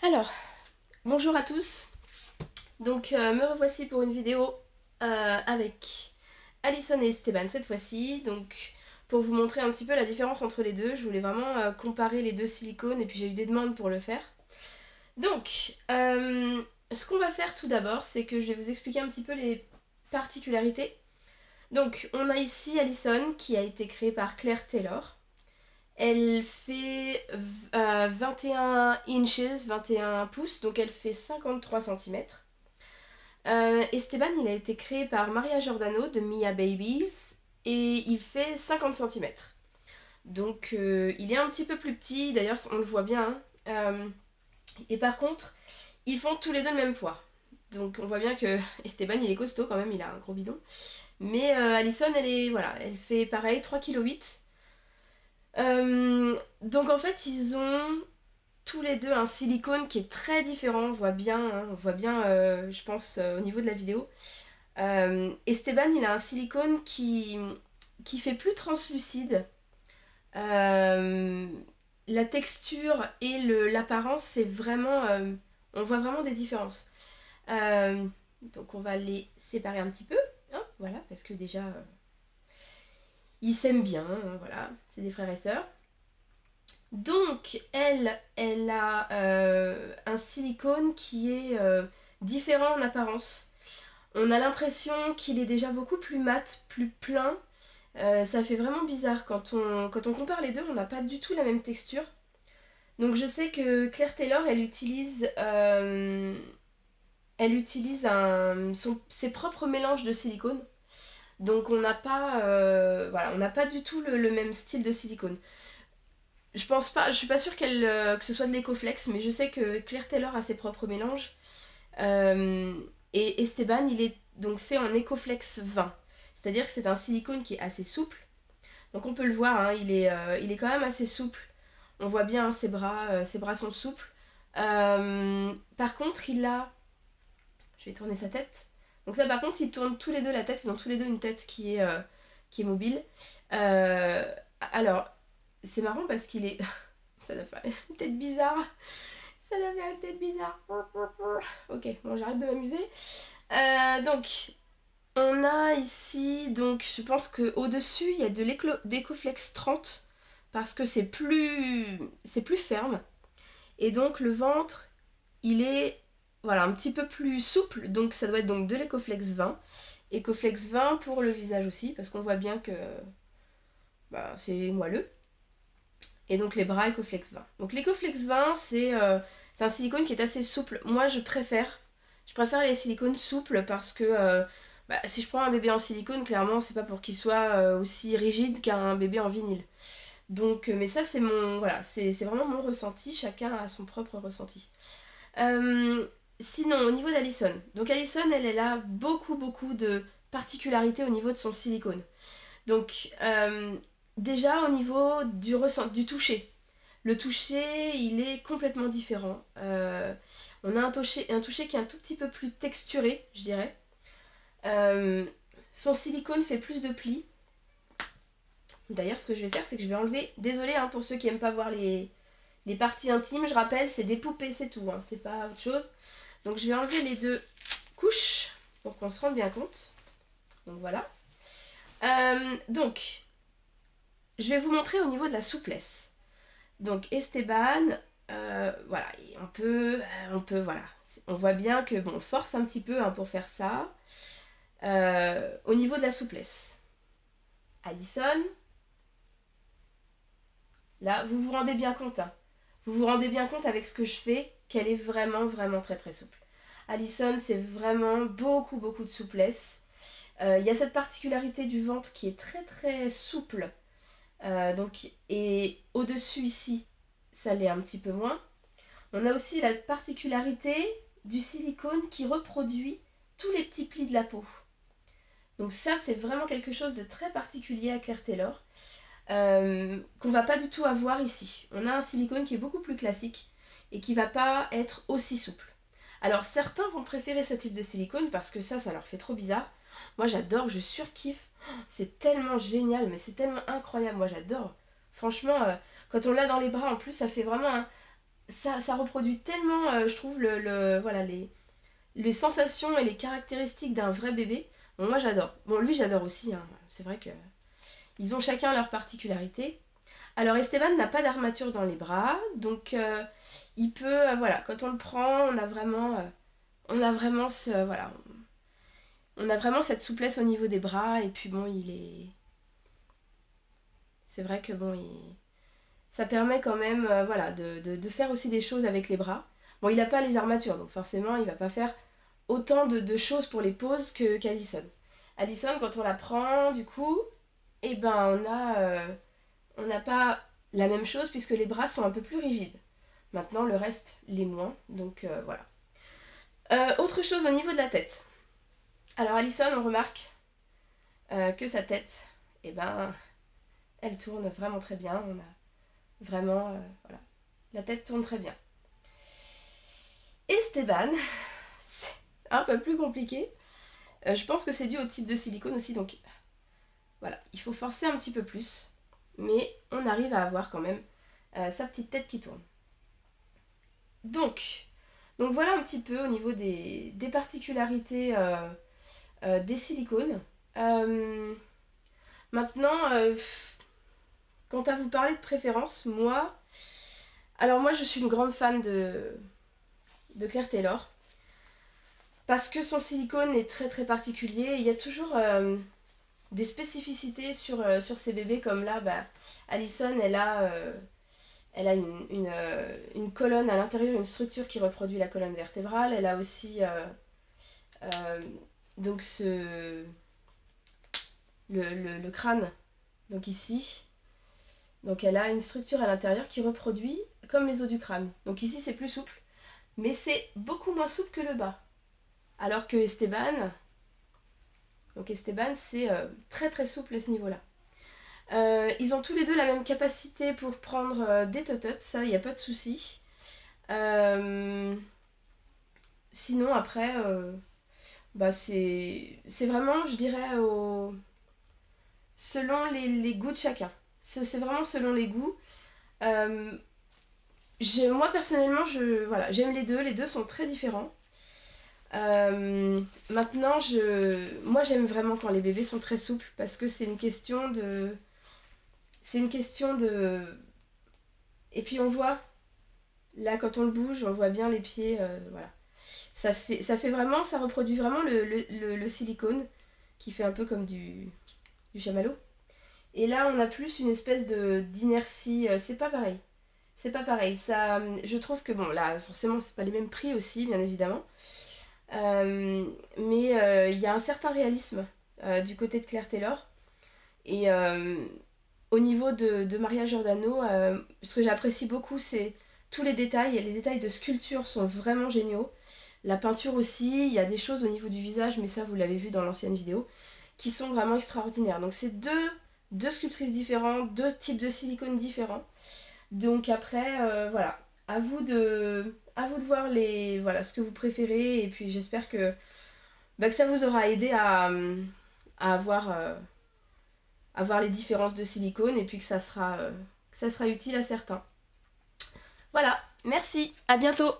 Alors, bonjour à tous. Donc, me revoici pour une vidéo avec Alison et Esteban cette fois-ci. Donc, pour vous montrer un petit peu la différence entre les deux, je voulais vraiment comparer les deux silicones et puis j'ai eu des demandes pour le faire. Donc, ce qu'on va faire tout d'abord, c'est que je vais vous expliquer un petit peu les particularités. Donc, on a ici Alison qui a été créée par Claire Taylor. Elle fait 21 inches, 21 pouces, donc elle fait 53 cm. Esteban, il a été créé par Maria Giordano de Mia Babies et il fait 50 cm. Donc il est un petit peu plus petit, d'ailleurs on le voit bien. Et par contre, ils font tous les deux le même poids. Donc on voit bien que Esteban il est costaud quand même, il a un gros bidon. Mais Alison elle fait pareil, 3,8 kg. Donc en fait ils ont tous les deux un silicone qui est très différent, on voit bien je pense au niveau de la vidéo. Esteban il a un silicone qui fait plus translucide. Euh, la texture et l'apparence c'est vraiment... on voit vraiment des différences. Donc on va les séparer un petit peu, hein, voilà, parce que déjà ils s'aiment bien, hein, voilà, c'est des frères et sœurs. Donc, elle a un silicone qui est différent en apparence. On a l'impression qu'il est déjà beaucoup plus mat, plus plein. Ça fait vraiment bizarre. Quand on compare les deux, on n'a pas du tout la même texture. Donc je sais que Claire Taylor, elle utilise ses propres mélanges de silicone. Donc on n'a pas, voilà, on n'a pas du tout le même style de silicone. Je pense pas, je suis pas sûre que ce soit de l'Ecoflex, mais je sais que Claire Taylor a ses propres mélanges. Et Esteban, il est donc fait en Ecoflex 20. C'est-à-dire que c'est un silicone qui est assez souple. Donc on peut le voir, hein, il est quand même assez souple. On voit bien, hein, ses bras sont souples. Par contre, je vais tourner sa tête. Donc ça, par contre, ils tournent tous les deux la tête. Ils ont tous les deux une tête qui est mobile. Euh, alors, c'est marrant parce qu'il est... Ça doit faire une tête bizarre. Ça doit faire une tête bizarre. Ok, bon, j'arrête de m'amuser. Donc, on a ici, donc je pense qu'au dessus, il y a de d'Ecoflex 30 parce que c'est plus ferme. Et donc, le ventre, il est voilà, un petit peu plus souple. Donc, ça doit être donc de l'Ecoflex 20. Ecoflex 20 pour le visage aussi, parce qu'on voit bien que bah, c'est moelleux. Et donc les bras Ecoflex 20. Donc l'Ecoflex 20, c'est un silicone qui est assez souple. Moi, je préfère les silicones souples parce que bah, si je prends un bébé en silicone, clairement, c'est pas pour qu'il soit aussi rigide qu'un bébé en vinyle. Donc, mais ça, voilà, c'est vraiment mon ressenti. Chacun a son propre ressenti. Euh, Sinon, au niveau d'Alison. Donc Alison, elle a beaucoup de particularités au niveau de son silicone. Donc, déjà au niveau du toucher. Le toucher, il est complètement différent. On a un toucher qui est un tout petit peu plus texturé, je dirais. Euh, Son silicone fait plus de plis. D'ailleurs, ce que je vais faire, c'est que je vais enlever... Désolée hein, pour ceux qui n'aiment pas voir les parties intimes, je rappelle, c'est des poupées, c'est tout, hein, c'est pas autre chose. Donc je vais enlever les deux couches pour qu'on se rende bien compte. Donc voilà. Donc, je vais vous montrer au niveau de la souplesse. Donc Esteban, voilà, voilà, on voit bien que bon, on force un petit peu hein, pour faire ça. Au niveau de la souplesse, Alison, là, vous vous rendez bien compte, hein. Vous vous rendez bien compte avec ce que je fais qu'elle est vraiment très souple. Alison, c'est vraiment beaucoup de souplesse. Il y a cette particularité du ventre qui est très souple. Donc, et au-dessus ici, ça l'est un petit peu moins. On a aussi la particularité du silicone qui reproduit tous les petits plis de la peau. Donc ça, c'est vraiment quelque chose de très particulier à Claire Taylor, qu'on va pas du tout avoir ici. On a un silicone qui est beaucoup plus classique et qui va pas être aussi souple. Alors certains vont préférer ce type de silicone parce que ça leur fait trop bizarre. Moi j'adore, je surkiffe. C'est tellement génial, mais c'est tellement incroyable, moi j'adore. Franchement, quand on l'a dans les bras en plus, ça fait vraiment ça reproduit tellement, je trouve, voilà, les sensations et les caractéristiques d'un vrai bébé. Bon, moi j'adore. Bon, lui j'adore aussi, hein. C'est vrai que ils ont chacun leur particularité. Alors Esteban n'a pas d'armature dans les bras, donc il peut, voilà, quand on le prend, on a vraiment voilà, on a vraiment cette souplesse au niveau des bras, et puis bon, c'est vrai que bon, ça permet quand même, voilà, de faire aussi des choses avec les bras. Bon, il n'a pas les armatures, donc forcément, il va pas faire autant de choses pour les poses qu'Alison. Alison, quand on la prend, du coup, eh ben, on n'a pas la même chose puisque les bras sont un peu plus rigides. Maintenant, le reste, les moins, donc voilà. Autre chose au niveau de la tête. Alors, Alison, on remarque que sa tête, eh ben, elle tourne vraiment très bien. On a vraiment, voilà, la tête tourne très bien. Esteban, c'est un peu plus compliqué. Je pense que c'est dû au type de silicone aussi, donc voilà, il faut forcer un petit peu plus. Mais on arrive à avoir quand même sa petite tête qui tourne. Donc voilà un petit peu au niveau des particularités des silicones. Maintenant, quant à vous parler de préférence, alors moi je suis une grande fan de Claire Taylor. Parce que son silicone est très très particulier. Il y a toujours des spécificités sur ces bébés, comme là, Alison, elle a une colonne à l'intérieur, une structure qui reproduit la colonne vertébrale. Elle a aussi donc le crâne, donc ici. Donc elle a une structure à l'intérieur qui reproduit comme les os du crâne. Donc ici c'est plus souple, mais c'est beaucoup moins souple que le bas. Alors que Esteban, c'est très très souple à ce niveau-là. Ils ont tous les deux la même capacité pour prendre des tototes, ça il n'y a pas de souci. Sinon après, c'est vraiment, je dirais, selon les goûts de chacun. C'est vraiment selon les goûts. Moi personnellement, voilà, j'aime les deux sont très différents. Maintenant, moi j'aime vraiment quand les bébés sont très souples parce que c'est une question de... Et puis on voit, là quand on le bouge, on voit bien les pieds, voilà. Ça fait vraiment, ça reproduit vraiment le silicone qui fait un peu comme du chamallow. Et là on a plus une espèce d'inertie, c'est pas pareil. C'est pas pareil. Ça, je trouve que bon, là forcément c'est pas les mêmes prix aussi, bien évidemment. Mais il y a un certain réalisme du côté de Claire Taylor. Et au niveau de Maria Giordano, ce que j'apprécie beaucoup, c'est tous les détails. Les détails de sculpture sont vraiment géniaux. La peinture aussi, il y a des choses au niveau du visage, mais ça vous l'avez vu dans l'ancienne vidéo, qui sont vraiment extraordinaires. Donc c'est deux sculptrices différentes, deux types de silicone différents. Donc après, voilà, à vous de voir voilà, ce que vous préférez, et puis j'espère que ça vous aura aidé à voir les différences de silicone, et puis que ça sera utile à certains. Voilà, merci, à bientôt!